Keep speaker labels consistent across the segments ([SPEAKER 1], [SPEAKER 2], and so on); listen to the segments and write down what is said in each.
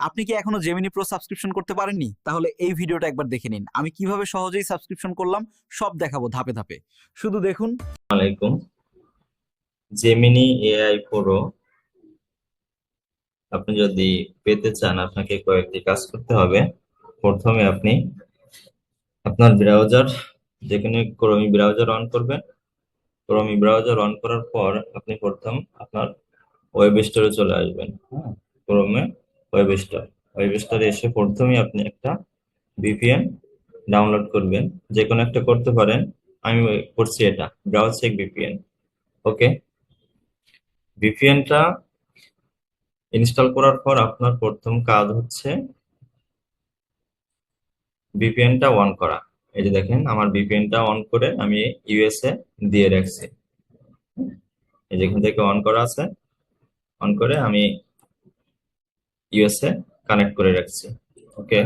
[SPEAKER 1] আপনি কি এখনো জেমিনি প্রো সাবস্ক্রিপশন করতে পারেননি? তাহলে এই ভিডিওটা একবার দেখে নিন। আমি কিভাবে সহজেই সাবস্ক্রিপশন করলাম সব দেখাবো ধাপে ধাপে। শুধু দেখুন।
[SPEAKER 2] আলাইকুম। জেমিনি এআই প্রো আপনি যদি পেতে চান, আপনাকে কয়েকটি কাজ করতে হবে। প্রথমে আপনি আপনার ব্রাউজার, যেখানে ক্রোমি ব্রাউজার অন করবেন। ক্রোমি ব্রাউজার অন করার পর আপনি প্রথম আপনার ওয়েব স্টোরে চলে আসবেন। হ্যাঁ, ক্রোমে ওয়েব স্টোরে এসে প্রথমেই আপনি একটা ভিপিএন ডাউনলোড করবেন। যে কোনো একটা করতে পারেন। আমি করছি এটা, ব্রাউজ চেক ভিপিএন। ওকে, ভিপিএনটা ইনস্টল করার পর আপনার প্রথম কাজ হচ্ছে ভিপিএনটা অন করা। এই যে দেখেন, আমার ভিপিএনটা অন করে আমি ইউএসএ দিয়ে রাখছি। এই যেখান থেকে অন করা আছে, অন করে আমি ইউএসএ কানেক্ট করে রাখছি। ওকে,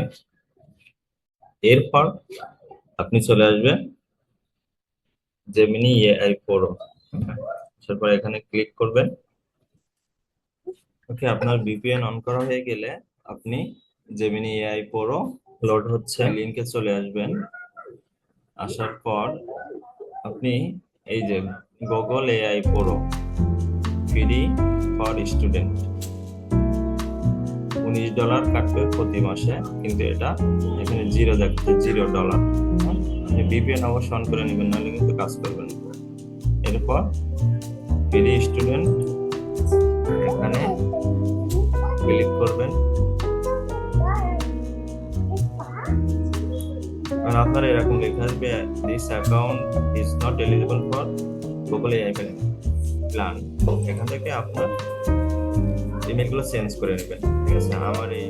[SPEAKER 2] এরপর আপনি চলে আসবেন জেমিনি এআই প্রো। তারপর এখানে ক্লিক করবেন। ওকে, আপনার ভিপিএন অন করা হয়ে গেলে আপনি জেমিনি এআই প্রো লোড হচ্ছে লিংকে চলে আসবেন। আসার পর আপনি এই যে Google AI pro free for student, $19 কাটবে প্রতি মাসে, কিন্তু এটা এখানে জিরো দেখছে, $0। আপনি ভিপিএন অবশ্য অন করে নেবেন, নাহলে কিন্তু কাজ করবেন না। এরপর ফ্রি স্টুডেন্ট এখানে ক্লিক করবেন। আর আপনার এরকম লেখা আসবে, this account is not eligible for Google AI plan. এখান থেকে আপনার ইমেলগুলো চেঞ্জ করে নেবেন। ঠিক আছে, আমার এই